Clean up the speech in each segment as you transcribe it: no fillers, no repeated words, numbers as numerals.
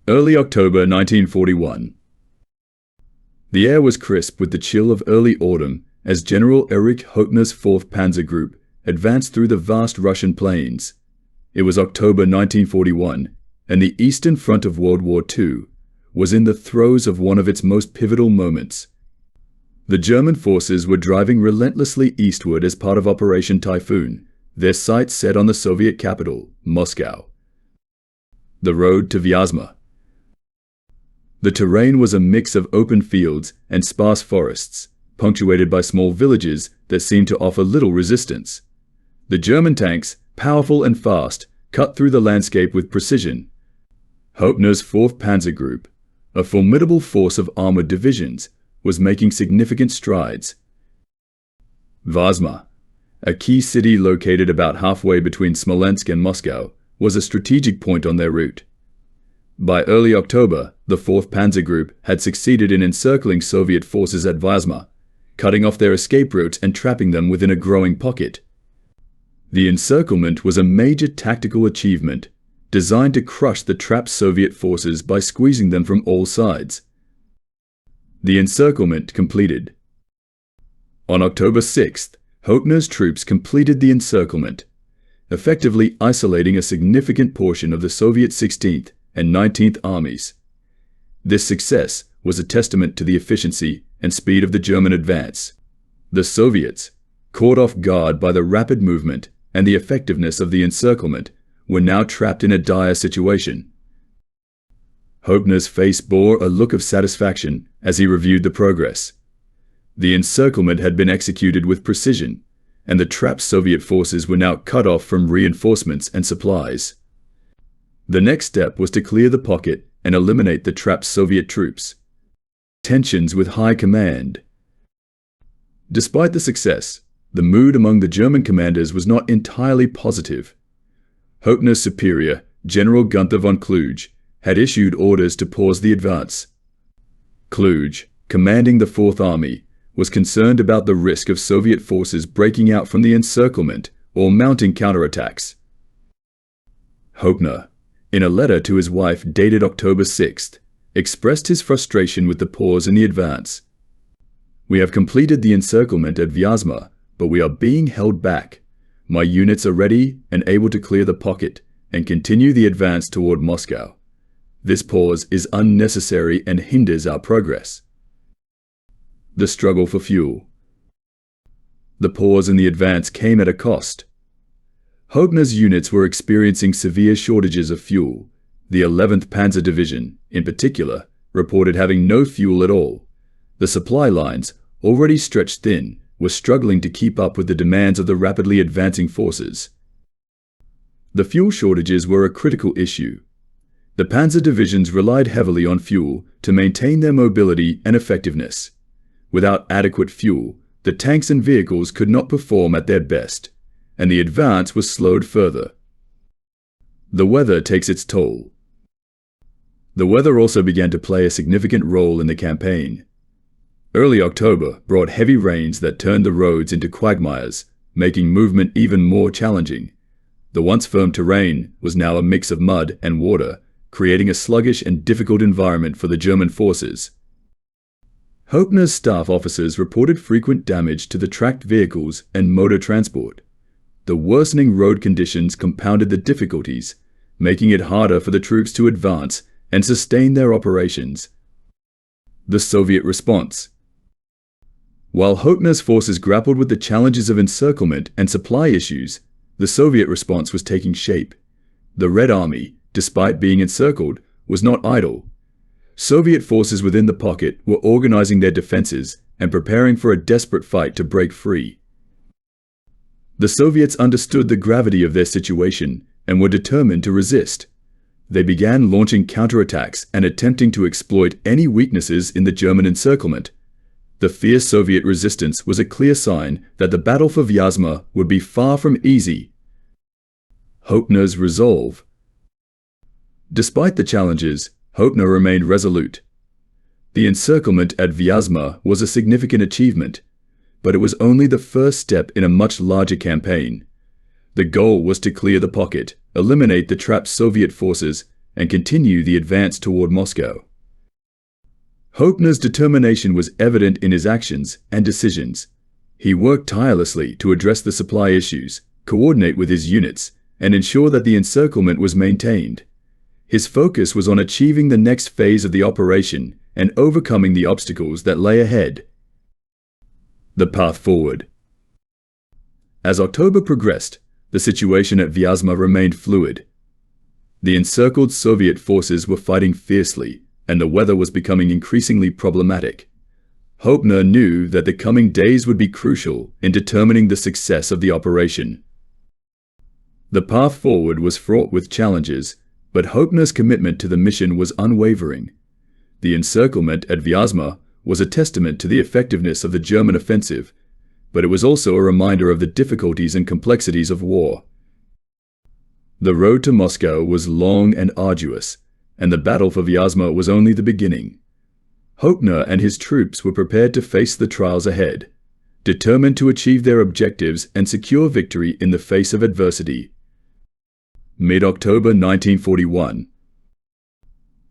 Early October 1941. The air was crisp with the chill of early autumn as General Erich Hoepner's 4th Panzer Group advanced through the vast Russian plains. It was October 1941, and the Eastern Front of World War II was in the throes of one of its most pivotal moments. The German forces were driving relentlessly eastward as part of Operation Typhoon, their sights set on the Soviet capital, Moscow. The road to Vyazma. The terrain was a mix of open fields and sparse forests, punctuated by small villages that seemed to offer little resistance. The German tanks, powerful and fast, cut through the landscape with precision. Hoepner's 4th Panzer Group, a formidable force of armored divisions, was making significant strides. Vyazma, a key city located about halfway between Smolensk and Moscow, was a strategic point on their route. By early October, the 4th Panzer Group had succeeded in encircling Soviet forces at Vyazma, cutting off their escape routes and trapping them within a growing pocket. The encirclement was a major tactical achievement, designed to crush the trapped Soviet forces by squeezing them from all sides. The encirclement completed. On October 6th, Hoepner's troops completed the encirclement, effectively isolating a significant portion of the Soviet 16th and 19th Armies. This success was a testament to the efficiency and speed of the German advance. The Soviets, caught off guard by the rapid movement and the effectiveness of the encirclement, were now trapped in a dire situation. Hoepner's face bore a look of satisfaction as he reviewed the progress. The encirclement had been executed with precision, and the trapped Soviet forces were now cut off from reinforcements and supplies. The next step was to clear the pocket and eliminate the trapped Soviet troops. Tensions with high command. Despite the success, the mood among the German commanders was not entirely positive. Hoepner's superior, General Günther von Kluge, had issued orders to pause the advance. Kluge, commanding the 4th Army, was concerned about the risk of Soviet forces breaking out from the encirclement or mounting counterattacks. Hoepner, in a letter to his wife dated October 6th, expressed his frustration with the pause in the advance. "We have completed the encirclement at Vyazma, but we are being held back. My units are ready and able to clear the pocket and continue the advance toward Moscow. This pause is unnecessary and hinders our progress." The struggle for fuel. The pause in the advance came at a cost. Hoepner's units were experiencing severe shortages of fuel. The 11th Panzer Division, in particular, reported having no fuel at all. The supply lines, already stretched thin, were struggling to keep up with the demands of the rapidly advancing forces. The fuel shortages were a critical issue. The Panzer divisions relied heavily on fuel to maintain their mobility and effectiveness. Without adequate fuel, the tanks and vehicles could not perform at their best, and the advance was slowed further. The weather takes its toll. The weather also began to play a significant role in the campaign. Early October brought heavy rains that turned the roads into quagmires, making movement even more challenging. The once firm terrain was now a mix of mud and water, creating a sluggish and difficult environment for the German forces. Hoepner's staff officers reported frequent damage to the tracked vehicles and motor transport. The worsening road conditions compounded the difficulties, making it harder for the troops to advance and sustain their operations. The Soviet response. While Hoepner's forces grappled with the challenges of encirclement and supply issues, the Soviet response was taking shape. The Red Army, despite being encircled, was not idle. Soviet forces within the pocket were organizing their defenses and preparing for a desperate fight to break free. The Soviets understood the gravity of their situation and were determined to resist. They began launching counterattacks and attempting to exploit any weaknesses in the German encirclement. The fierce Soviet resistance was a clear sign that the battle for Vyazma would be far from easy. Hoepner's resolve. Despite the challenges, Hoepner remained resolute. The encirclement at Vyazma was a significant achievement, but it was only the first step in a much larger campaign. The goal was to clear the pocket, eliminate the trapped Soviet forces, and continue the advance toward Moscow. Hoepner's determination was evident in his actions and decisions. He worked tirelessly to address the supply issues, coordinate with his units, and ensure that the encirclement was maintained. His focus was on achieving the next phase of the operation and overcoming the obstacles that lay ahead. The path forward. As October progressed, the situation at Vyazma remained fluid. The encircled Soviet forces were fighting fiercely, and the weather was becoming increasingly problematic. Hoepner knew that the coming days would be crucial in determining the success of the operation. The path forward was fraught with challenges, but Hoepner's commitment to the mission was unwavering. The encirclement at Vyazma was a testament to the effectiveness of the German offensive, but it was also a reminder of the difficulties and complexities of war. The road to Moscow was long and arduous, and the battle for Vyazma was only the beginning. Hoepner and his troops were prepared to face the trials ahead, determined to achieve their objectives and secure victory in the face of adversity. Mid-October 1941.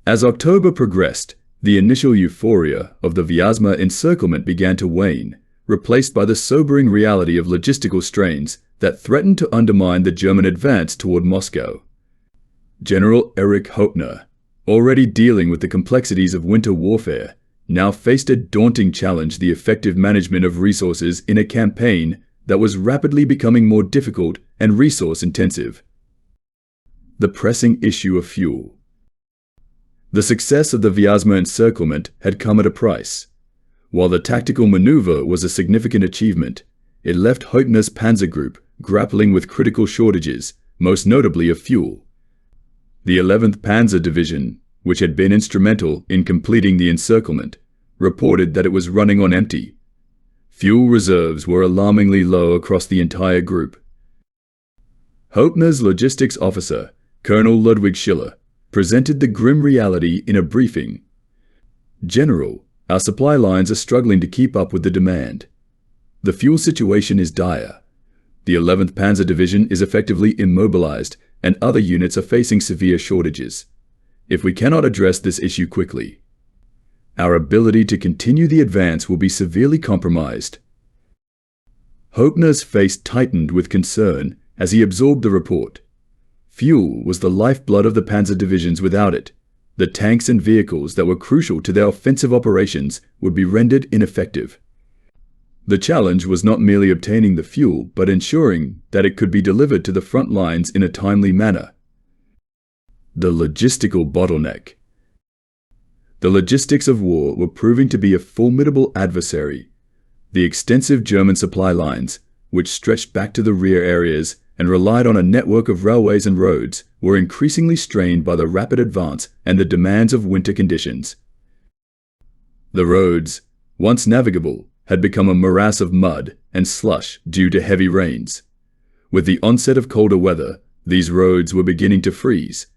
As October progressed, the initial euphoria of the Vyazma encirclement began to wane, replaced by the sobering reality of logistical strains that threatened to undermine the German advance toward Moscow. General Erich Hoepner, already dealing with the complexities of winter warfare, now faced a daunting challenge: the effective management of resources in a campaign that was rapidly becoming more difficult and resource-intensive. The pressing issue of fuel. The success of the Vyazma encirclement had come at a price. While the tactical maneuver was a significant achievement, it left Hoepner's Panzer Group grappling with critical shortages, most notably of fuel. The 11th Panzer Division, which had been instrumental in completing the encirclement, reported that it was running on empty. Fuel reserves were alarmingly low across the entire group. Hoepner's logistics officer, Colonel Ludwig Schiller, presented the grim reality in a briefing. "General, our supply lines are struggling to keep up with the demand. The fuel situation is dire. The 11th Panzer Division is effectively immobilized, and other units are facing severe shortages. If we cannot address this issue quickly, our ability to continue the advance will be severely compromised." Hoepner's face tightened with concern as he absorbed the report. Fuel was the lifeblood of the Panzer Divisions. Without it, the tanks and vehicles that were crucial to their offensive operations would be rendered ineffective. The challenge was not merely obtaining the fuel, but ensuring that it could be delivered to the front lines in a timely manner. The logistical bottleneck. The logistics of war were proving to be a formidable adversary. The extensive German supply lines, which stretched back to the rear areas and relied on a network of railways and roads, were increasingly strained by the rapid advance and the demands of winter conditions. The roads, once navigable, had become a morass of mud and slush due to heavy rains. With the onset of colder weather, these roads were beginning to freeze,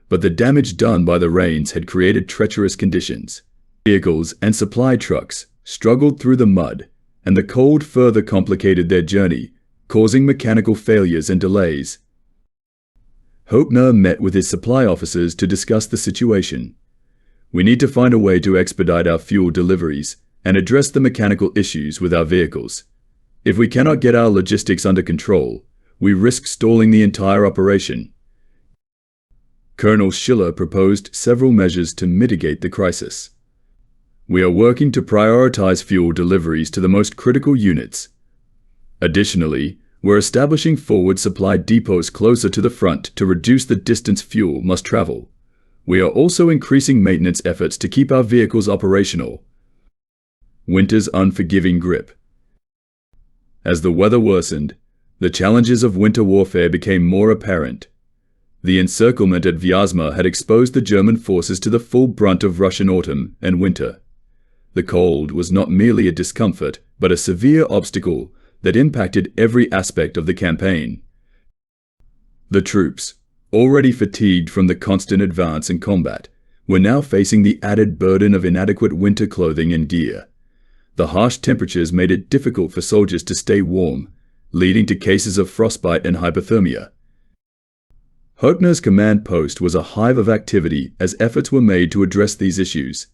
but the damage done by the rains had created treacherous conditions. Vehicles and supply trucks struggled through the mud, and the cold further complicated their journey, causing mechanical failures and delays. Hoepner met with his supply officers to discuss the situation. "We need to find a way to expedite our fuel deliveries and address the mechanical issues with our vehicles. If we cannot get our logistics under control, we risk stalling the entire operation." Colonel Schiller proposed several measures to mitigate the crisis. "We are working to prioritize fuel deliveries to the most critical units. Additionally, we're establishing forward supply depots closer to the front to reduce the distance fuel must travel. We are also increasing maintenance efforts to keep our vehicles operational." Winter's unforgiving grip. As the weather worsened, the challenges of winter warfare became more apparent. The encirclement at Vyazma had exposed the German forces to the full brunt of Russian autumn and winter. The cold was not merely a discomfort, but a severe obstacle that impacted every aspect of the campaign. The troops, already fatigued from the constant advance and combat, were now facing the added burden of inadequate winter clothing and gear. The harsh temperatures made it difficult for soldiers to stay warm, leading to cases of frostbite and hypothermia. Hoepner's command post was a hive of activity as efforts were made to address these issues.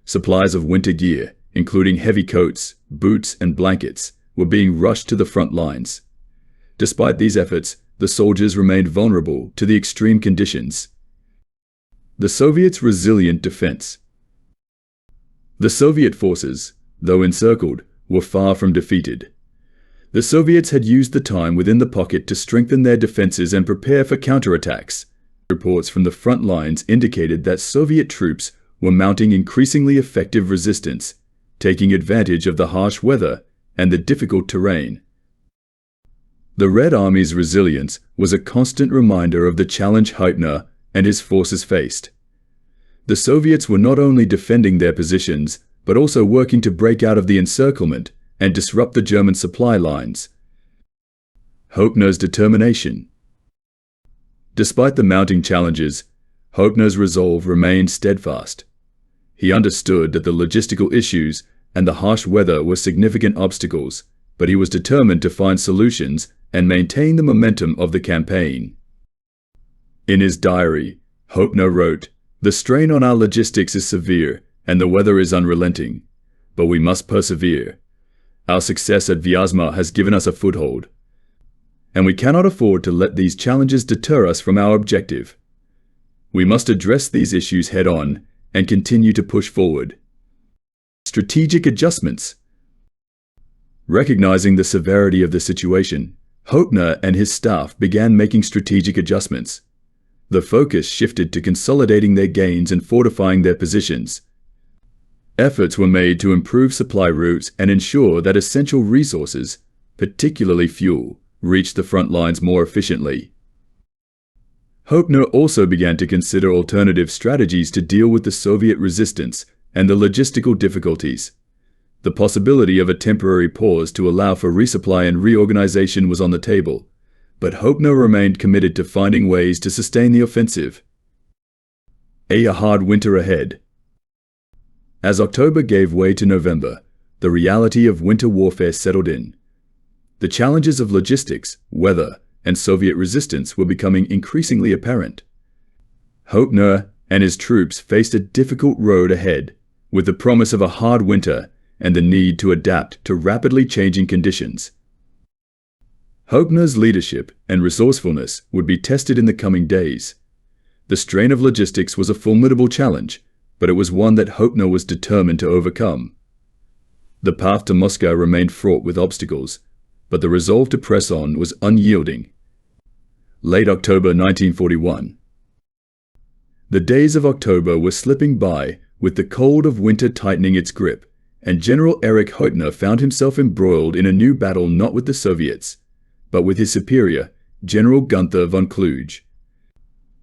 Supplies of winter gear, including heavy coats, boots, and blankets, were being rushed to the front lines. Despite these efforts, the soldiers remained vulnerable to the extreme conditions. The Soviets' resilient defense. The Soviet forces, though encircled, were far from defeated. The Soviets had used the time within the pocket to strengthen their defenses and prepare for counterattacks. Reports from the front lines indicated that Soviet troops were mounting increasingly effective resistance, taking advantage of the harsh weather and the difficult terrain. The Red Army's resilience was a constant reminder of the challenge Hoepner and his forces faced. The Soviets were not only defending their positions, but also working to break out of the encirclement and disrupt the German supply lines. Hoepner's determination. Despite the mounting challenges, Hoepner's resolve remained steadfast. He understood that the logistical issues and the harsh weather were significant obstacles, but he was determined to find solutions and maintain the momentum of the campaign. In his diary, Hoepner wrote, "The strain on our logistics is severe, and the weather is unrelenting. But we must persevere. Our success at Vyazma has given us a foothold, and we cannot afford to let these challenges deter us from our objective. We must address these issues head-on and continue to push forward." Strategic adjustments. Recognizing the severity of the situation, Hoepner and his staff began making strategic adjustments. The focus shifted to consolidating their gains and fortifying their positions. Efforts were made to improve supply routes and ensure that essential resources, particularly fuel, reached the front lines more efficiently. Hoepner also began to consider alternative strategies to deal with the Soviet resistance and the logistical difficulties. The possibility of a temporary pause to allow for resupply and reorganization was on the table, but Hoepner remained committed to finding ways to sustain the offensive. A hard winter ahead. As October gave way to November, the reality of winter warfare settled in. The challenges of logistics, weather, and Soviet resistance were becoming increasingly apparent. Hoepner and his troops faced a difficult road ahead, with the promise of a hard winter and the need to adapt to rapidly changing conditions. Hoepner's leadership and resourcefulness would be tested in the coming days. The strain of logistics was a formidable challenge, but it was one that Hoepner was determined to overcome. The path to Moscow remained fraught with obstacles, but the resolve to press on was unyielding. Late October 1941. The days of October were slipping by, with the cold of winter tightening its grip, and General Erich Hoepner found himself embroiled in a new battle not with the Soviets, but with his superior, General Günther von Kluge.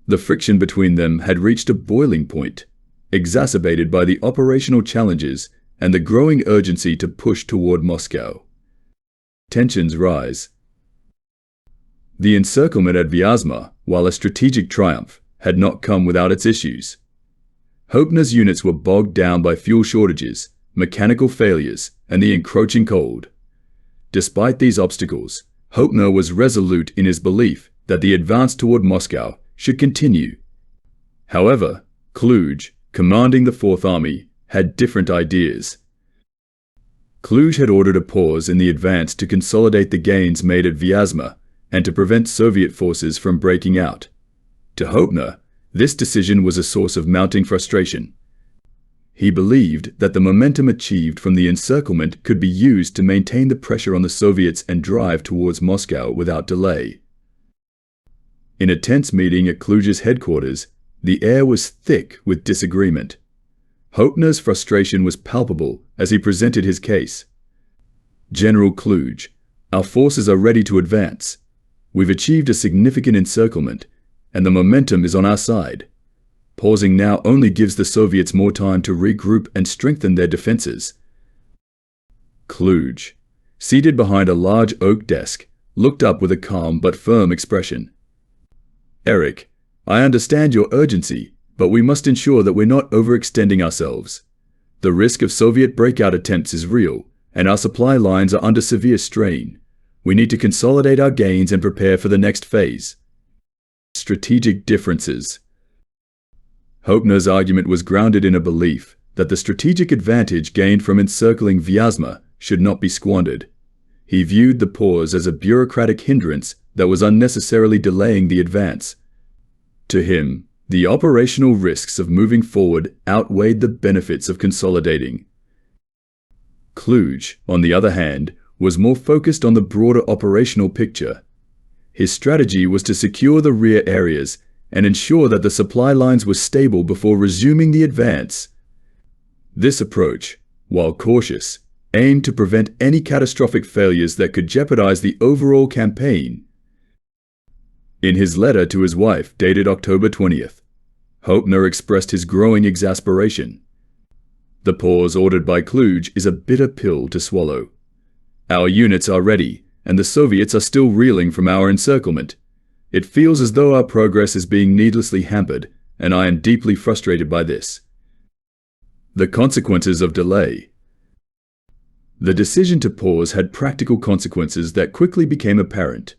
The friction between them had reached a boiling point, exacerbated by the operational challenges and the growing urgency to push toward Moscow. Tensions rise. The encirclement at Vyazma, while a strategic triumph, had not come without its issues. Hoepner's units were bogged down by fuel shortages, mechanical failures, and the encroaching cold. Despite these obstacles, Hoepner was resolute in his belief that the advance toward Moscow should continue. However, Kluge, commanding the Fourth Army, had different ideas. Kluge had ordered a pause in the advance to consolidate the gains made at Vyazma and to prevent Soviet forces from breaking out. To Hoepner, this decision was a source of mounting frustration. He believed that the momentum achieved from the encirclement could be used to maintain the pressure on the Soviets and drive towards Moscow without delay. In a tense meeting at Kluge's headquarters, the air was thick with disagreement. Hoepner's frustration was palpable as he presented his case. "General Kluge, our forces are ready to advance. We've achieved a significant encirclement, and the momentum is on our side. Pausing now only gives the Soviets more time to regroup and strengthen their defenses." Kluge, seated behind a large oak desk, looked up with a calm but firm expression. "Erich, I understand your urgency, but we must ensure that we're not overextending ourselves. The risk of Soviet breakout attempts is real, and our supply lines are under severe strain. We need to consolidate our gains and prepare for the next phase." strategic differences. Hoepner's argument was grounded in a belief that the strategic advantage gained from encircling Vyazma should not be squandered. He viewed the pause as a bureaucratic hindrance that was unnecessarily delaying the advance. To him, the operational risks of moving forward outweighed the benefits of consolidating. Kluge, on the other hand, was more focused on the broader operational picture. His strategy was to secure the rear areas and ensure that the supply lines were stable before resuming the advance. This approach, while cautious, aimed to prevent any catastrophic failures that could jeopardize the overall campaign. In his letter to his wife, dated October 20th, Hoepner expressed his growing exasperation. The pause ordered by Kluge is a bitter pill to swallow. Our units are ready, and the Soviets are still reeling from our encirclement. It feels as though our progress is being needlessly hampered, and I am deeply frustrated by this. The consequences of delay. The decision to pause had practical consequences that quickly became apparent.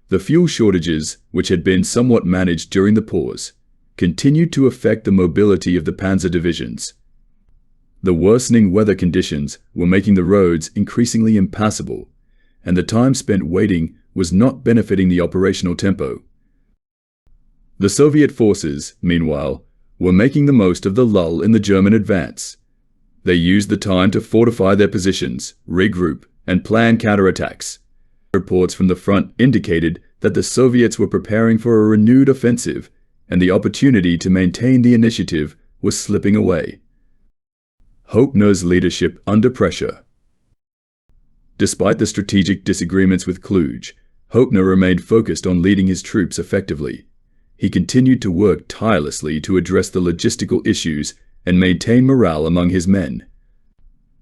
The fuel shortages, which had been somewhat managed during the pause, continued to affect the mobility of the panzer divisions. The worsening weather conditions were making the roads increasingly impassable, and the time spent waiting was not benefiting the operational tempo. The Soviet forces, meanwhile, were making the most of the lull in the German advance. They used the time to fortify their positions, regroup, and plan counterattacks. Reports from the front indicated that the Soviets were preparing for a renewed offensive, and the opportunity to maintain the initiative was slipping away. Hoepner's leadership under pressure. Despite the strategic disagreements with Kluge, Hoepner remained focused on leading his troops effectively. He continued to work tirelessly to address the logistical issues and maintain morale among his men.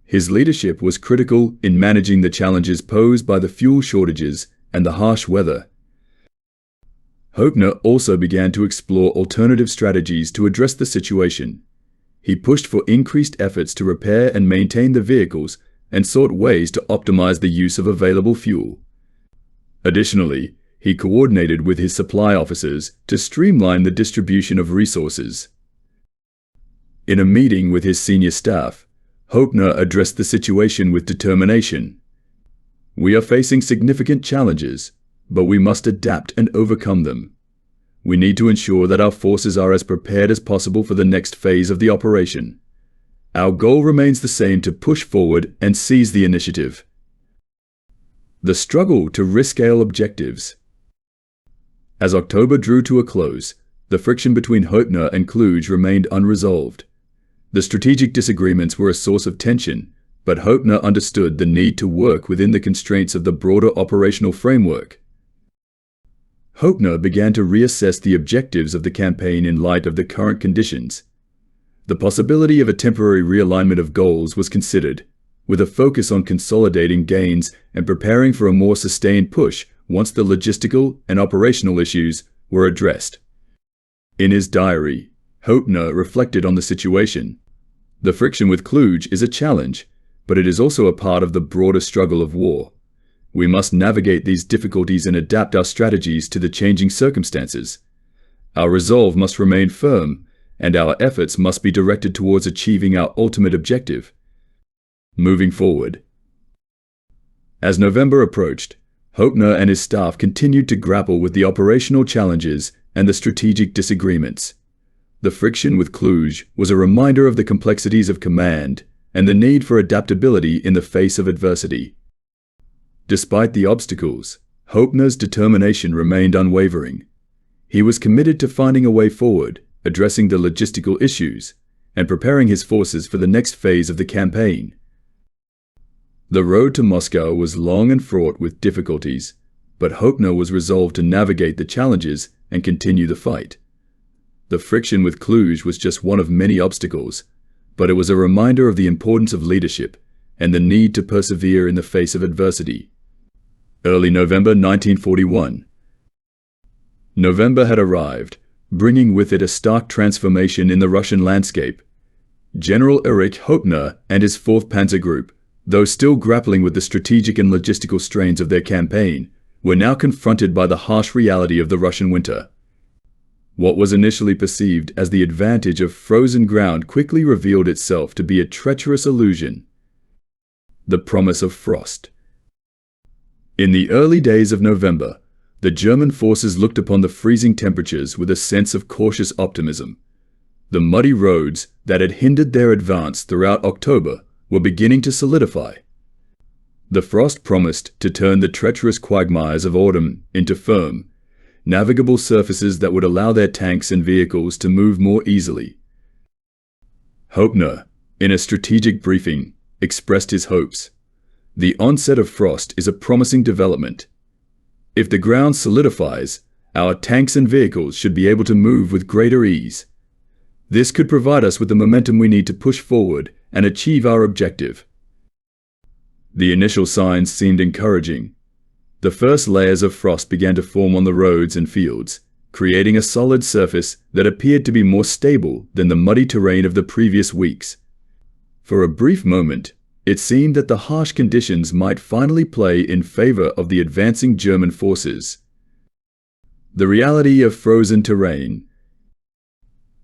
His leadership was critical in managing the challenges posed by the fuel shortages and the harsh weather. Hoepner also began to explore alternative strategies to address the situation. He pushed for increased efforts to repair and maintain the vehicles and sought ways to optimize the use of available fuel. Additionally, he coordinated with his supply officers to streamline the distribution of resources. In a meeting with his senior staff, Hoepner addressed the situation with determination. "We are facing significant challenges, but we must adapt and overcome them. We need to ensure that our forces are as prepared as possible for the next phase of the operation. Our goal remains the same: to push forward and seize the initiative." The struggle to rescale objectives. As October drew to a close, the friction between Hoepner and Kluge remained unresolved. The strategic disagreements were a source of tension, but Hoepner understood the need to work within the constraints of the broader operational framework. Hoepner began to reassess the objectives of the campaign in light of the current conditions. The possibility of a temporary realignment of goals was considered, with a focus on consolidating gains and preparing for a more sustained push once the logistical and operational issues were addressed. In his diary, Hoepner reflected on the situation. "The friction with Kluge is a challenge, but it is also a part of the broader struggle of war. We must navigate these difficulties and adapt our strategies to the changing circumstances. Our resolve must remain firm, and our efforts must be directed towards achieving our ultimate objective." Moving forward. As November approached, Hoepner and his staff continued to grapple with the operational challenges and the strategic disagreements. The friction with Kluge was a reminder of the complexities of command and the need for adaptability in the face of adversity. Despite the obstacles, Hoepner's determination remained unwavering. He was committed to finding a way forward, addressing the logistical issues, and preparing his forces for the next phase of the campaign. The road to Moscow was long and fraught with difficulties, but Hoepner was resolved to navigate the challenges and continue the fight. The friction with Kluge was just one of many obstacles, but it was a reminder of the importance of leadership and the need to persevere in the face of adversity. Early November 1941. November had arrived, bringing with it a stark transformation in the Russian landscape. General Erich Hoepner and his 4th Panzer Group, though still grappling with the strategic and logistical strains of their campaign, were now confronted by the harsh reality of the Russian winter. What was initially perceived as the advantage of frozen ground quickly revealed itself to be a treacherous illusion. The promise of frost. In the early days of November, the German forces looked upon the freezing temperatures with a sense of cautious optimism. The muddy roads that had hindered their advance throughout October were beginning to solidify. The frost promised to turn the treacherous quagmires of autumn into firm, navigable surfaces that would allow their tanks and vehicles to move more easily. Hoepner, in a strategic briefing, expressed his hopes. The onset of frost is a promising development. If the ground solidifies, our tanks and vehicles should be able to move with greater ease. This could provide us with the momentum we need to push forward and achieve our objective. The initial signs seemed encouraging. The first layers of frost began to form on the roads and fields, creating a solid surface that appeared to be more stable than the muddy terrain of the previous weeks. For a brief moment, it seemed that the harsh conditions might finally play in favor of the advancing German forces. The reality of frozen terrain.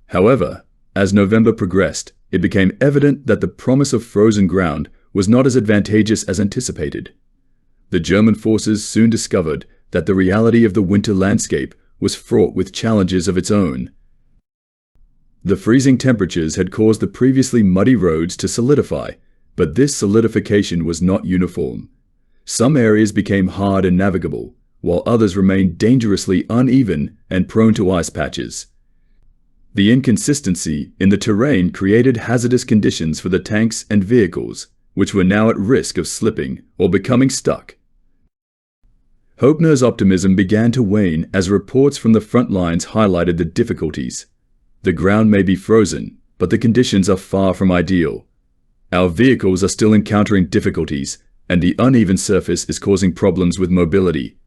However, as November progressed, it became evident that the promise of frozen ground was not as advantageous as anticipated. The German forces soon discovered that the reality of the winter landscape was fraught with challenges of its own. The freezing temperatures had caused the previously muddy roads to solidify, but this solidification was not uniform. Some areas became hard and navigable, while others remained dangerously uneven and prone to ice patches. The inconsistency in the terrain created hazardous conditions for the tanks and vehicles, which were now at risk of slipping or becoming stuck. Hoepner's optimism began to wane as reports from the front lines highlighted the difficulties. The ground may be frozen, but the conditions are far from ideal. Our vehicles are still encountering difficulties, and the uneven surface is causing problems with mobility.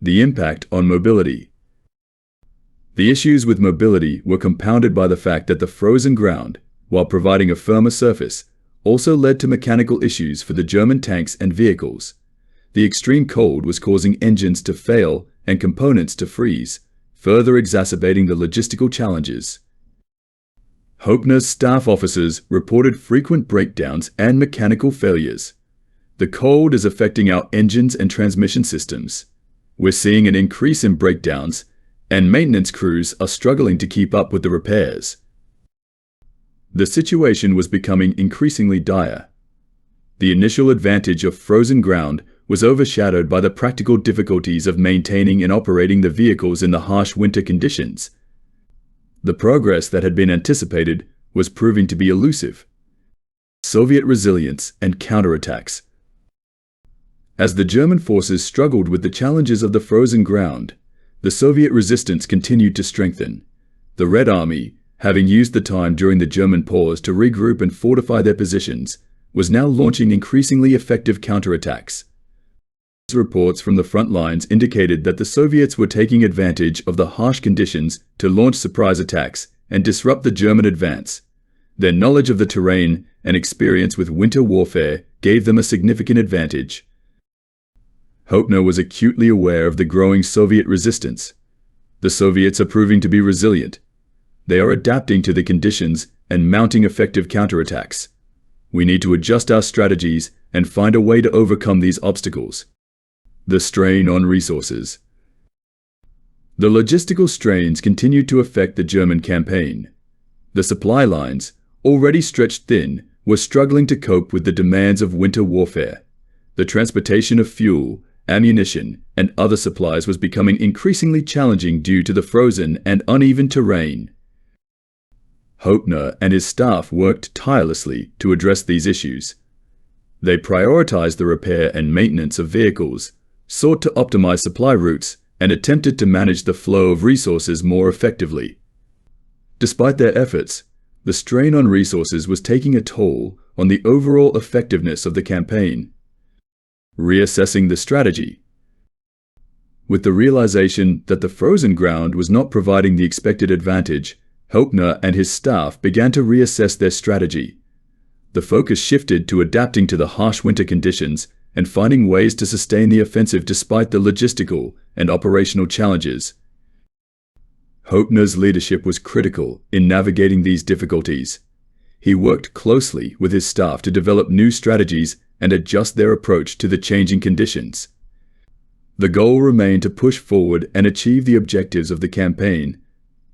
The impact on mobility. The issues with mobility were compounded by the fact that the frozen ground, while providing a firmer surface, also led to mechanical issues for the German tanks and vehicles. The extreme cold was causing engines to fail and components to freeze, further exacerbating the logistical challenges. Hoepner's staff officers reported frequent breakdowns and mechanical failures. The cold is affecting our engines and transmission systems. We're seeing an increase in breakdowns, and maintenance crews are struggling to keep up with the repairs. The situation was becoming increasingly dire. The initial advantage of frozen ground was overshadowed by the practical difficulties of maintaining and operating the vehicles in the harsh winter conditions. The progress that had been anticipated was proving to be elusive. Soviet resilience and counterattacks. As the German forces struggled with the challenges of the frozen ground, the Soviet resistance continued to strengthen. The Red Army, having used the time during the German pause to regroup and fortify their positions, was now launching increasingly effective counterattacks. Reports from the front lines indicated that the Soviets were taking advantage of the harsh conditions to launch surprise attacks and disrupt the German advance. Their knowledge of the terrain and experience with winter warfare gave them a significant advantage. Hoepner was acutely aware of the growing Soviet resistance. The Soviets are proving to be resilient. They are adapting to the conditions and mounting effective counterattacks. We need to adjust our strategies and find a way to overcome these obstacles. The strain on resources. The logistical strains continued to affect the German campaign. The supply lines, already stretched thin, were struggling to cope with the demands of winter warfare. The transportation of fuel, ammunition, and other supplies was becoming increasingly challenging due to the frozen and uneven terrain. Hoepner and his staff worked tirelessly to address these issues. They prioritized the repair and maintenance of vehicles, sought to optimize supply routes, and attempted to manage the flow of resources more effectively. Despite their efforts, the strain on resources was taking a toll on the overall effectiveness of the campaign. Reassessing the strategy. With the realization that the frozen ground was not providing the expected advantage, Hoepner and his staff began to reassess their strategy. The focus shifted to adapting to the harsh winter conditions and finding ways to sustain the offensive despite the logistical and operational challenges. Hoepner's leadership was critical in navigating these difficulties. He worked closely with his staff to develop new strategies and adjust their approach to the changing conditions. The goal remained to push forward and achieve the objectives of the campaign,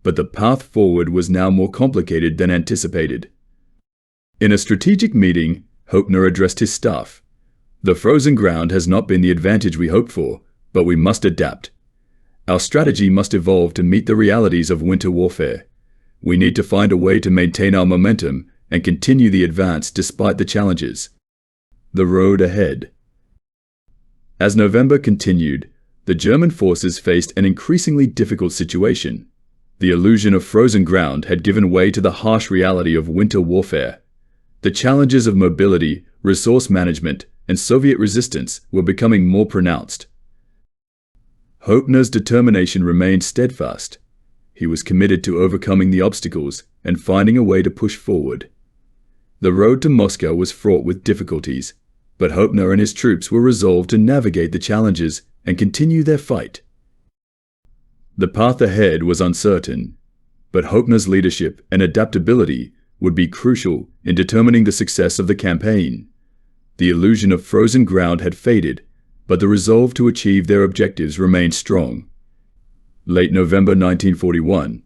but the path forward was now more complicated than anticipated. In a strategic meeting, Hoepner addressed his staff. "The frozen ground has not been the advantage we hoped for, but we must adapt. Our strategy must evolve to meet the realities of winter warfare. We need to find a way to maintain our momentum and continue the advance despite the challenges." The road ahead. As November continued, the German forces faced an increasingly difficult situation. The illusion of frozen ground had given way to the harsh reality of winter warfare. The challenges of mobility, resource management, and Soviet resistance were becoming more pronounced. Hoepner's determination remained steadfast. He was committed to overcoming the obstacles and finding a way to push forward. The road to Moscow was fraught with difficulties, but Hoepner and his troops were resolved to navigate the challenges and continue their fight. The path ahead was uncertain, but Hoepner's leadership and adaptability would be crucial in determining the success of the campaign. The illusion of frozen ground had faded, but the resolve to achieve their objectives remained strong. Late November 1941.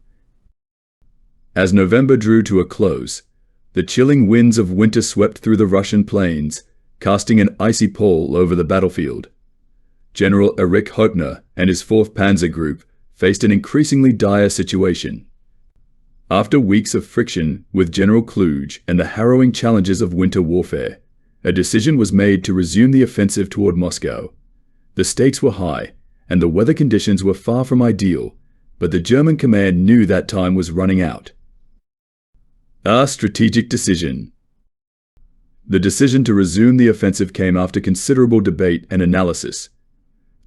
As November drew to a close, the chilling winds of winter swept through the Russian plains, casting an icy pall over the battlefield. General Erich Hoepner and his 4th Panzer Group faced an increasingly dire situation. After weeks of friction with General Kluge and the harrowing challenges of winter warfare, a decision was made to resume the offensive toward Moscow. The stakes were high, and the weather conditions were far from ideal, but the German command knew that time was running out. A strategic decision. The decision to resume the offensive came after considerable debate and analysis.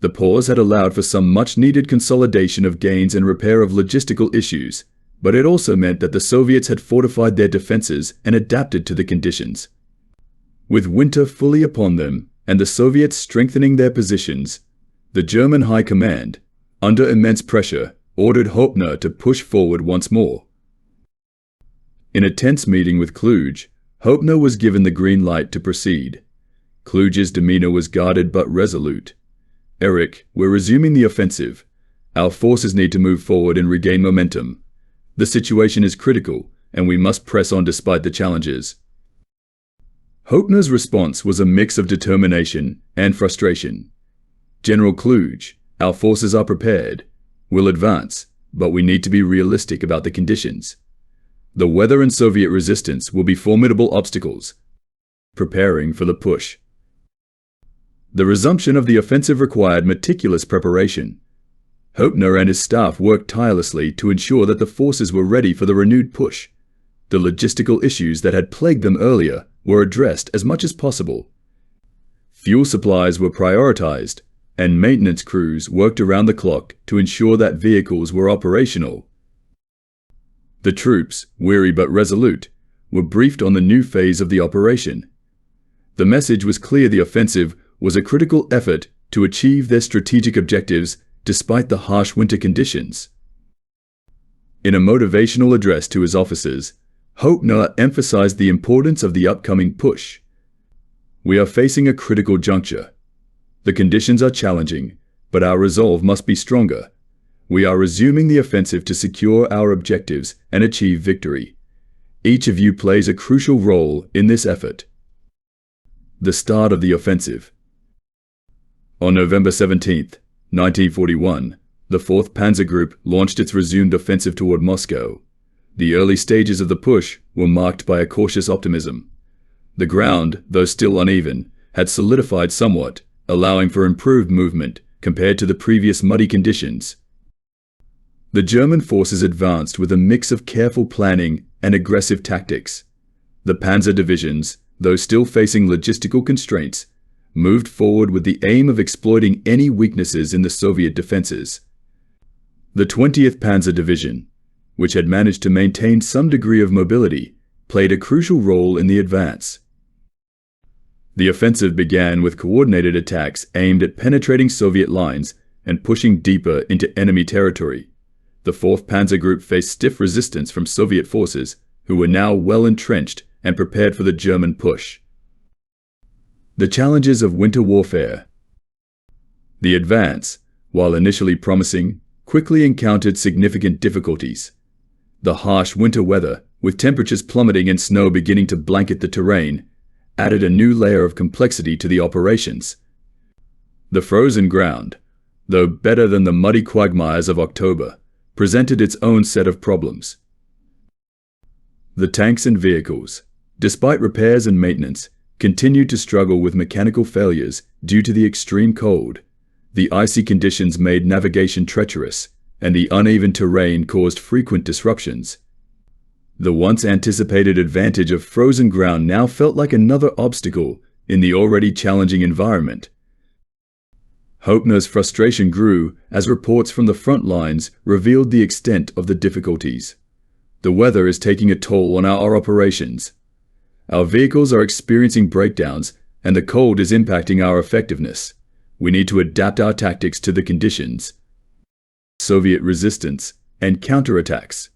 The pause had allowed for some much-needed consolidation of gains and repair of logistical issues, but it also meant that the Soviets had fortified their defenses and adapted to the conditions. With winter fully upon them and the Soviets strengthening their positions, the German High Command, under immense pressure, ordered Hoepner to push forward once more. In a tense meeting with Kluge, Hoepner was given the green light to proceed. Kluge's demeanor was guarded but resolute. "Erich, we're resuming the offensive. Our forces need to move forward and regain momentum. The situation is critical, and we must press on despite the challenges." Hoepner's response was a mix of determination and frustration. "General Kluge, our forces are prepared. We'll advance, but we need to be realistic about the conditions. The weather and Soviet resistance will be formidable obstacles. Preparing for the push." The resumption of the offensive required meticulous preparation. Hoepner and his staff worked tirelessly to ensure that the forces were ready for the renewed push. The logistical issues that had plagued them earlier were addressed as much as possible. Fuel supplies were prioritized, and maintenance crews worked around the clock to ensure that vehicles were operational. The troops, weary but resolute, were briefed on the new phase of the operation. The message was clear: the offensive was a critical effort to achieve their strategic objectives despite the harsh winter conditions. In a motivational address to his officers, Hoepner emphasized the importance of the upcoming push. "We are facing a critical juncture. The conditions are challenging, but our resolve must be stronger. We are resuming the offensive to secure our objectives and achieve victory. Each of you plays a crucial role in this effort." The start of the offensive. On November 17, 1941, the 4th Panzer Group launched its resumed offensive toward Moscow. The early stages of the push were marked by a cautious optimism. The ground, though still uneven, had solidified somewhat, allowing for improved movement compared to the previous muddy conditions. The German forces advanced with a mix of careful planning and aggressive tactics. The Panzer divisions, though still facing logistical constraints, moved forward with the aim of exploiting any weaknesses in the Soviet defenses. The 20th Panzer Division, which had managed to maintain some degree of mobility, played a crucial role in the advance. The offensive began with coordinated attacks aimed at penetrating Soviet lines and pushing deeper into enemy territory. the 4th Panzer Group faced stiff resistance from Soviet forces, who were now well entrenched and prepared for the German push. The challenges of winter warfare. The advance, while initially promising, quickly encountered significant difficulties. The harsh winter weather, with temperatures plummeting and snow beginning to blanket the terrain, added a new layer of complexity to the operations. The frozen ground, though better than the muddy quagmires of October, presented its own set of problems. The tanks and vehicles, despite repairs and maintenance, continued to struggle with mechanical failures due to the extreme cold. The icy conditions made navigation treacherous, and the uneven terrain caused frequent disruptions. The once anticipated advantage of frozen ground now felt like another obstacle in the already challenging environment. Hoepner's frustration grew as reports from the front lines revealed the extent of the difficulties. The weather is taking a toll on our operations. Our vehicles are experiencing breakdowns, and the cold is impacting our effectiveness. We need to adapt our tactics to the conditions. Soviet resistance and counterattacks.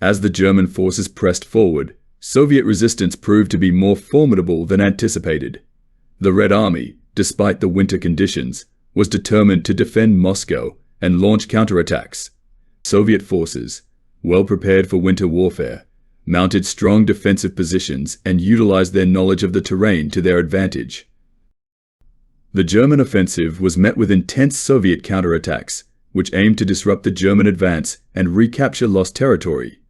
As the German forces pressed forward, Soviet resistance proved to be more formidable than anticipated. The Red Army, despite the winter conditions, was determined to defend Moscow and launch counterattacks. Soviet forces, well prepared for winter warfare, mounted strong defensive positions and utilized their knowledge of the terrain to their advantage. The German offensive was met with intense Soviet counterattacks, which aimed to disrupt the German advance and recapture lost territory.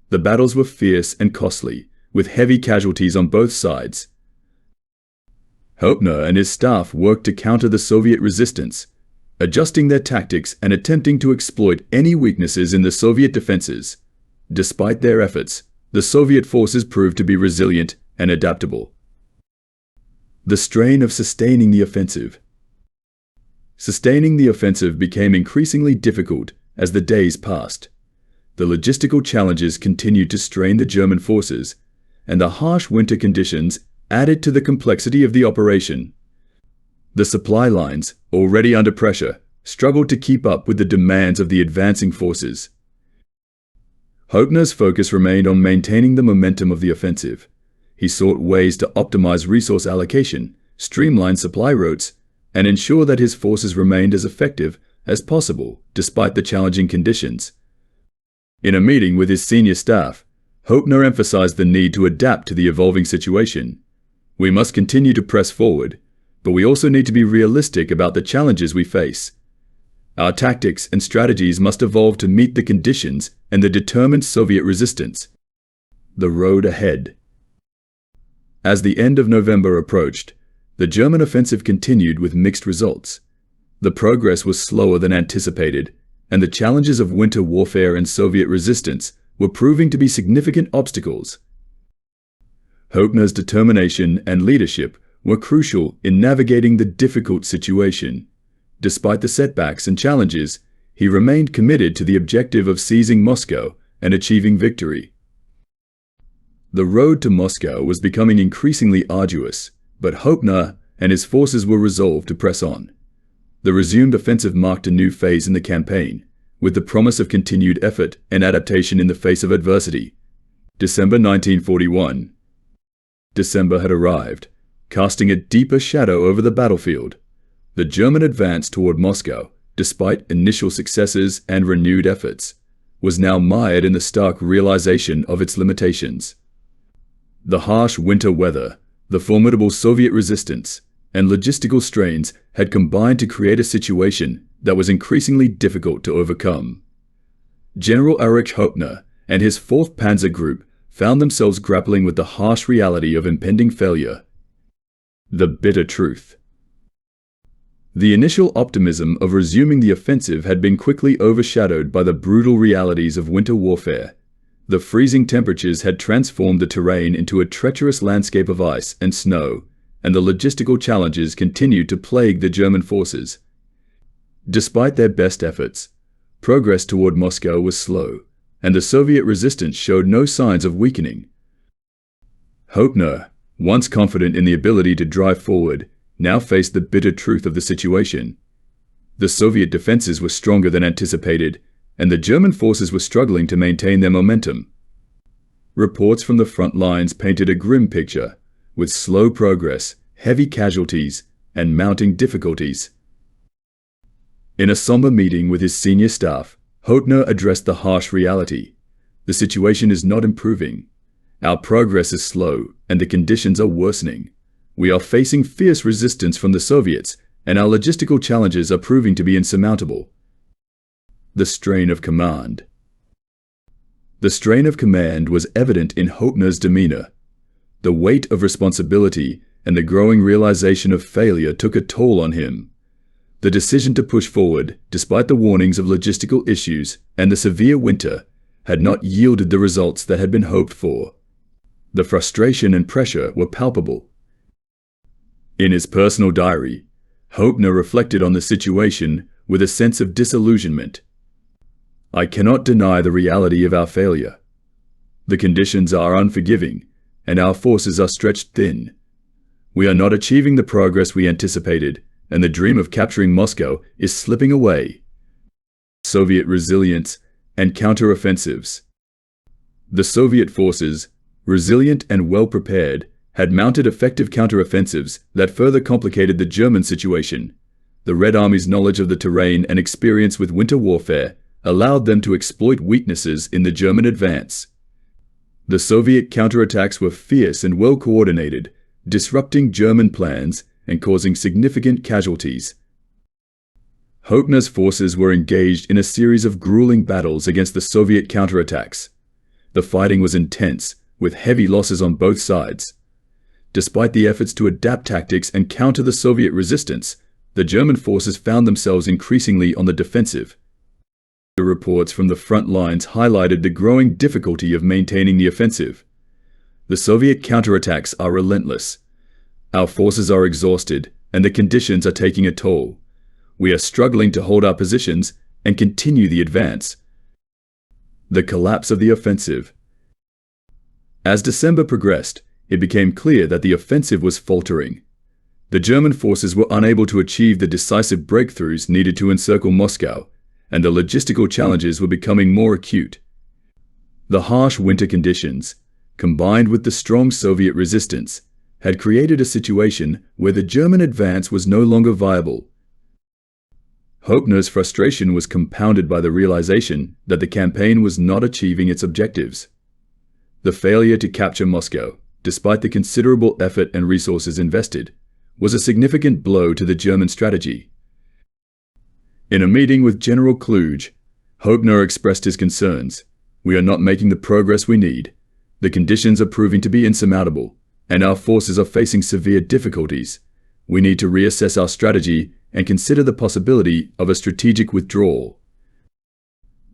The battles were fierce and costly, with heavy casualties on both sides. Hoepner and his staff worked to counter the Soviet resistance, adjusting their tactics and attempting to exploit any weaknesses in the Soviet defenses. Despite their efforts, the Soviet forces proved to be resilient and adaptable. The strain of sustaining the offensive. Sustaining the offensive became increasingly difficult as the days passed. The logistical challenges continued to strain the German forces, and the harsh winter conditions added to the complexity of the operation. The supply lines, already under pressure, struggled to keep up with the demands of the advancing forces. Hoepner's focus remained on maintaining the momentum of the offensive. He sought ways to optimize resource allocation, streamline supply routes, and ensure that his forces remained as effective as possible despite the challenging conditions. In a meeting with his senior staff, Hoepner emphasized the need to adapt to the evolving situation. We must continue to press forward, but we also need to be realistic about the challenges we face. Our tactics and strategies must evolve to meet the conditions and the determined Soviet resistance. The road ahead. As the end of November approached, the German offensive continued with mixed results. The progress was slower than anticipated, and the challenges of winter warfare and Soviet resistance were proving to be significant obstacles. Hoepner's determination and leadership were crucial in navigating the difficult situation. Despite the setbacks and challenges, he remained committed to the objective of seizing Moscow and achieving victory. The road to Moscow was becoming increasingly arduous, but Hoepner and his forces were resolved to press on. The resumed offensive marked a new phase in the campaign, with the promise of continued effort and adaptation in the face of adversity. December 1941. December had arrived, casting a deeper shadow over the battlefield. The German advance toward Moscow, despite initial successes and renewed efforts, was now mired in the stark realization of its limitations. The harsh winter weather, the formidable Soviet resistance, and logistical strains had combined to create a situation that was increasingly difficult to overcome. General Erich Hoepner and his 4th Panzer Group found themselves grappling with the harsh reality of impending failure. The bitter truth. The initial optimism of resuming the offensive had been quickly overshadowed by the brutal realities of winter warfare. The freezing temperatures had transformed the terrain into a treacherous landscape of ice and snow, and the logistical challenges continued to plague the German forces. Despite their best efforts, progress toward Moscow was slow, and the Soviet resistance showed no signs of weakening. Hoepner, once confident in the ability to drive forward, now faced the bitter truth of the situation. The Soviet defenses were stronger than anticipated, and the German forces were struggling to maintain their momentum. Reports from the front lines painted a grim picture, with slow progress, heavy casualties, and mounting difficulties. In a somber meeting with his senior staff, Hoepner addressed the harsh reality. The situation is not improving. Our progress is slow, and the conditions are worsening. We are facing fierce resistance from the Soviets, and our logistical challenges are proving to be insurmountable. The strain of command. The strain of command was evident in Hoepner's demeanor. The weight of responsibility and the growing realization of failure took a toll on him. The decision to push forward, despite the warnings of logistical issues and the severe winter, had not yielded the results that had been hoped for. The frustration and pressure were palpable. In his personal diary, Hoepner reflected on the situation with a sense of disillusionment. "I cannot deny the reality of our failure. The conditions are unforgiving, and our forces are stretched thin. We are not achieving the progress we anticipated, and the dream of capturing Moscow is slipping away." Soviet resilience and counteroffensives. The Soviet forces, resilient and well-prepared, had mounted effective counteroffensives that further complicated the German situation. The Red Army's knowledge of the terrain and experience with winter warfare allowed them to exploit weaknesses in the German advance. The Soviet counterattacks were fierce and well-coordinated, disrupting German plans and causing significant casualties. Hoepner's forces were engaged in a series of grueling battles against the Soviet counterattacks. The fighting was intense, with heavy losses on both sides. Despite the efforts to adapt tactics and counter the Soviet resistance, the German forces found themselves increasingly on the defensive. The reports from the front lines highlighted the growing difficulty of maintaining the offensive. The Soviet counterattacks are relentless. Our forces are exhausted, and the conditions are taking a toll. We are struggling to hold our positions and continue the advance. The collapse of the offensive. As December progressed, it became clear that the offensive was faltering. The German forces were unable to achieve the decisive breakthroughs needed to encircle Moscow, and the logistical challenges were becoming more acute. The harsh winter conditions, combined with the strong Soviet resistance, had created a situation where the German advance was no longer viable. Hoepner's frustration was compounded by the realization that the campaign was not achieving its objectives. The failure to capture Moscow, despite the considerable effort and resources invested, was a significant blow to the German strategy. In a meeting with General Kluge, Hoepner expressed his concerns. "We are not making the progress we need. The conditions are proving to be insurmountable, and our forces are facing severe difficulties. We need to reassess our strategy and consider the possibility of a strategic withdrawal."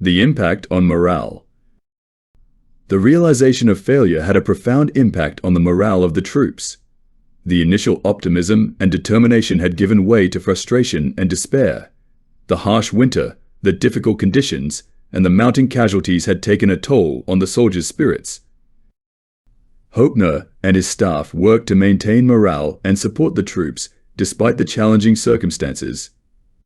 The impact on morale. The realization of failure had a profound impact on the morale of the troops. The initial optimism and determination had given way to frustration and despair. The harsh winter, the difficult conditions, and the mounting casualties had taken a toll on the soldiers' spirits. Hoepner and his staff worked to maintain morale and support the troops despite the challenging circumstances.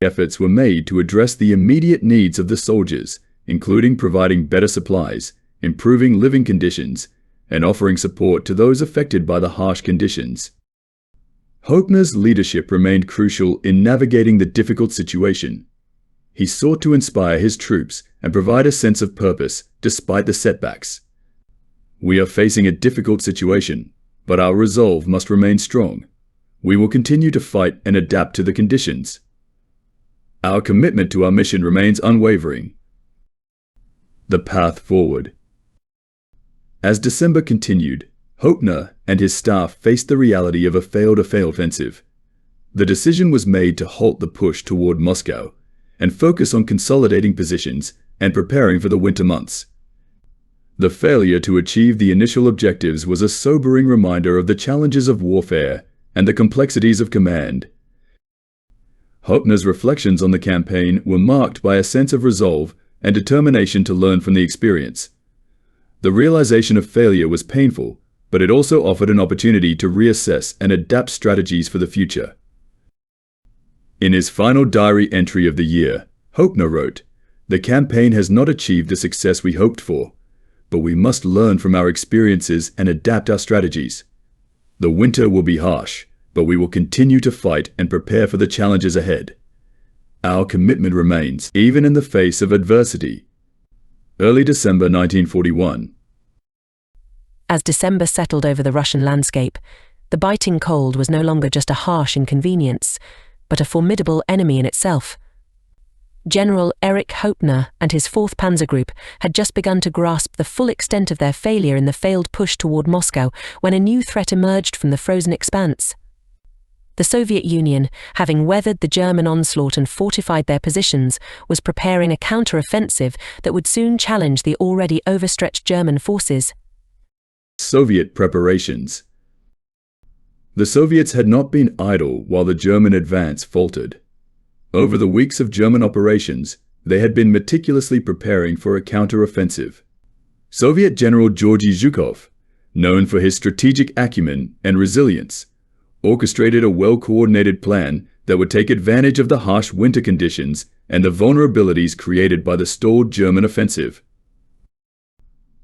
Efforts were made to address the immediate needs of the soldiers, including providing better supplies, improving living conditions, and offering support to those affected by the harsh conditions. Hoepner's leadership remained crucial in navigating the difficult situation. He sought to inspire his troops and provide a sense of purpose despite the setbacks. "We are facing a difficult situation, but our resolve must remain strong. We will continue to fight and adapt to the conditions. Our commitment to our mission remains unwavering." The path forward. As December continued, Hoepner and his staff faced the reality of a failed offensive. The decision was made to halt the push toward Moscow and focus on consolidating positions and preparing for the winter months. The failure to achieve the initial objectives was a sobering reminder of the challenges of warfare and the complexities of command. Hoepner's reflections on the campaign were marked by a sense of resolve and determination to learn from the experience. The realization of failure was painful, but it also offered an opportunity to reassess and adapt strategies for the future. In his final diary entry of the year, Hoepner wrote, The campaign has not achieved the success we hoped for, but we must learn from our experiences and adapt our strategies. The winter will be harsh, but we will continue to fight and prepare for the challenges ahead. Our commitment remains, even in the face of adversity. Early December 1941. As December settled over the Russian landscape, the biting cold was no longer just a harsh inconvenience, but a formidable enemy in itself. General Erich Hoepner and his 4th Panzer Group had just begun to grasp the full extent of their failure in the failed push toward Moscow when a new threat emerged from the frozen expanse. The Soviet Union, having weathered the German onslaught and fortified their positions, was preparing a counter-offensive that would soon challenge the already overstretched German forces. Soviet preparations. The Soviets had not been idle while the German advance faltered. Over the weeks of German operations, they had been meticulously preparing for a counter-offensive. Soviet General Georgy Zhukov, known for his strategic acumen and resilience, orchestrated a well-coordinated plan that would take advantage of the harsh winter conditions and the vulnerabilities created by the stalled German offensive.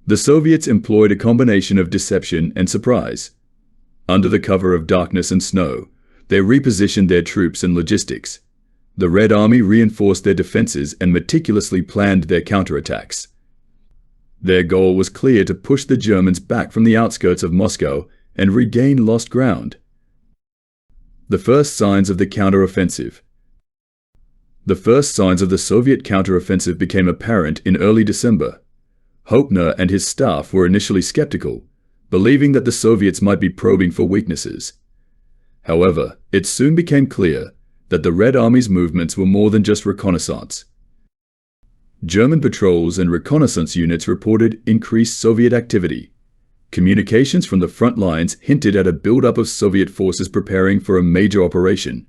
The Soviets employed a combination of deception and surprise. Under the cover of darkness and snow, they repositioned their troops and logistics. The Red Army reinforced their defenses and meticulously planned their counterattacks. Their goal was clear: to push the Germans back from the outskirts of Moscow and regain lost ground. The first signs of the counteroffensive. The first signs of the Soviet counteroffensive became apparent in early December. Hoepner and his staff were initially skeptical, believing that the Soviets might be probing for weaknesses. However, it soon became clear that the Red Army's movements were more than just reconnaissance. German patrols and reconnaissance units reported increased Soviet activity. Communications from the front lines hinted at a buildup of Soviet forces preparing for a major operation.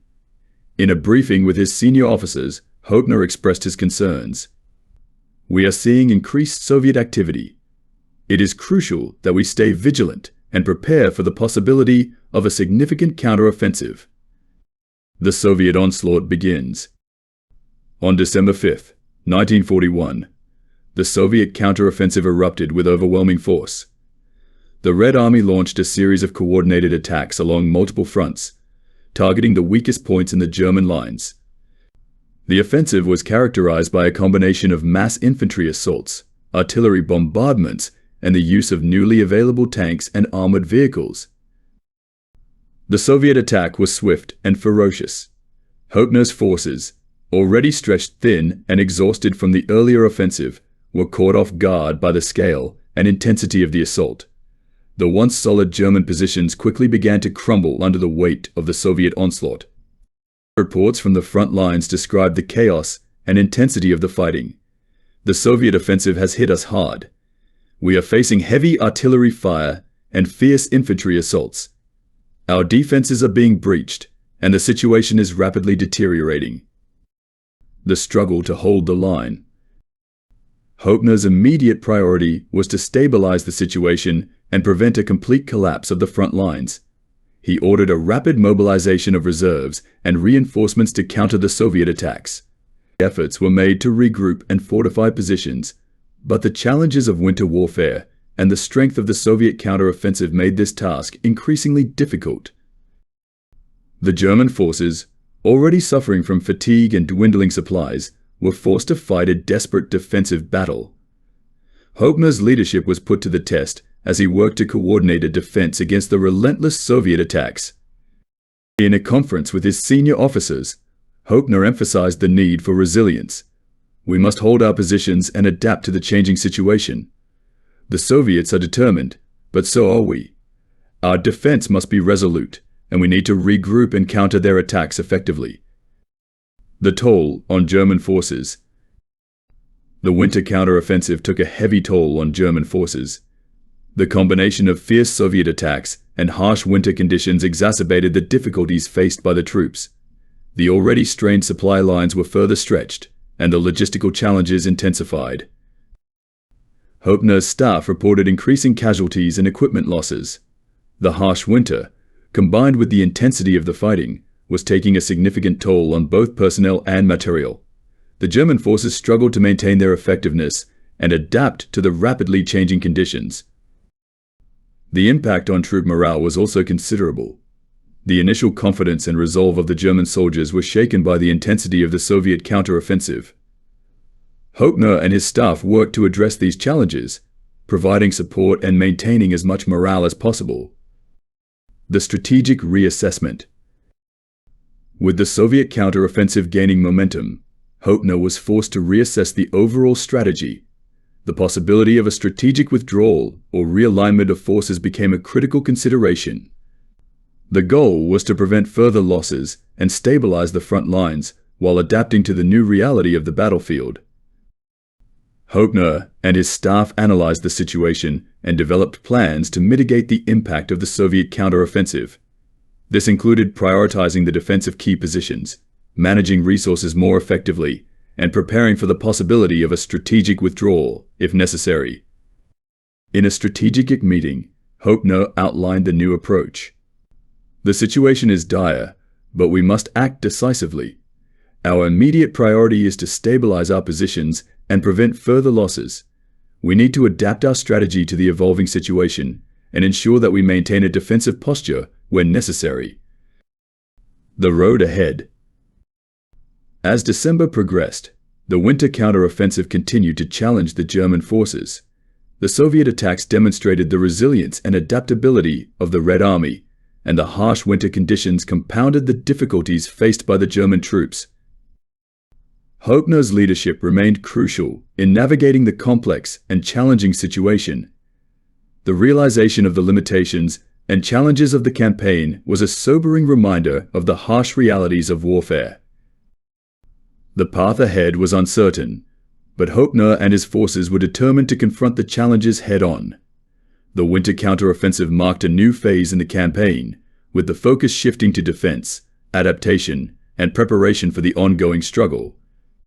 In a briefing with his senior officers, Hoepner expressed his concerns. "We are seeing increased Soviet activity. It is crucial that we stay vigilant and prepare for the possibility of a significant counteroffensive." The Soviet onslaught begins. On December 5, 1941, the Soviet counteroffensive erupted with overwhelming force. The Red Army launched a series of coordinated attacks along multiple fronts, targeting the weakest points in the German lines. The offensive was characterized by a combination of mass infantry assaults, artillery bombardments, and the use of newly available tanks and armored vehicles. The Soviet attack was swift and ferocious. Hoepner's forces, already stretched thin and exhausted from the earlier offensive, were caught off guard by the scale and intensity of the assault. The once solid German positions quickly began to crumble under the weight of the Soviet onslaught. Reports from the front lines described the chaos and intensity of the fighting. "The Soviet offensive has hit us hard. We are facing heavy artillery fire and fierce infantry assaults. Our defenses are being breached, and the situation is rapidly deteriorating." The struggle to hold the line. Hoepner's immediate priority was to stabilize the situation and prevent a complete collapse of the front lines. He ordered a rapid mobilization of reserves and reinforcements to counter the Soviet attacks. Efforts were made to regroup and fortify positions, but the challenges of winter warfare and the strength of the Soviet counteroffensive made this task increasingly difficult. The German forces, already suffering from fatigue and dwindling supplies, were forced to fight a desperate defensive battle. Hoepner's leadership was put to the test as he worked to coordinate a defense against the relentless Soviet attacks. In a conference with his senior officers, Hoepner emphasized the need for resilience. "We must hold our positions and adapt to the changing situation. The Soviets are determined, but so are we. Our defense must be resolute, and we need to regroup and counter their attacks effectively." The toll on German forces. The winter counteroffensive took a heavy toll on German forces. The combination of fierce Soviet attacks and harsh winter conditions exacerbated the difficulties faced by the troops. The already strained supply lines were further stretched, and the logistical challenges intensified. Hoepner's staff reported increasing casualties and equipment losses. The harsh winter, combined with the intensity of the fighting, was taking a significant toll on both personnel and material. the German forces struggled to maintain their effectiveness and adapt to the rapidly changing conditions. The impact on troop morale was also considerable. The initial confidence and resolve of the German soldiers were shaken by the intensity of the Soviet counteroffensive. Hoepner and his staff worked to address these challenges, providing support and maintaining as much morale as possible. The strategic reassessment. With the Soviet counteroffensive gaining momentum, Hoepner was forced to reassess the overall strategy. The possibility of a strategic withdrawal or realignment of forces became a critical consideration. The goal was to prevent further losses and stabilize the front lines while adapting to the new reality of the battlefield. Hoepner and his staff analyzed the situation and developed plans to mitigate the impact of the Soviet counteroffensive. This included prioritizing the defense of key positions, managing resources more effectively, and preparing for the possibility of a strategic withdrawal, if necessary. In a strategic meeting, Hoepner outlined the new approach. The situation is dire, but we must act decisively. Our immediate priority is to stabilize our positions and prevent further losses. We need to adapt our strategy to the evolving situation and ensure that we maintain a defensive posture when necessary. The road ahead. As December progressed, the winter counteroffensive continued to challenge the German forces. The Soviet attacks demonstrated the resilience and adaptability of the Red Army, and the harsh winter conditions compounded the difficulties faced by the German troops. Hoepner's leadership remained crucial in navigating the complex and challenging situation. The realization of the limitations and challenges of the campaign was a sobering reminder of the harsh realities of warfare. The path ahead was uncertain, but Hoepner and his forces were determined to confront the challenges head-on. The winter counteroffensive marked a new phase in the campaign, with the focus shifting to defense, adaptation, and preparation for the ongoing struggle.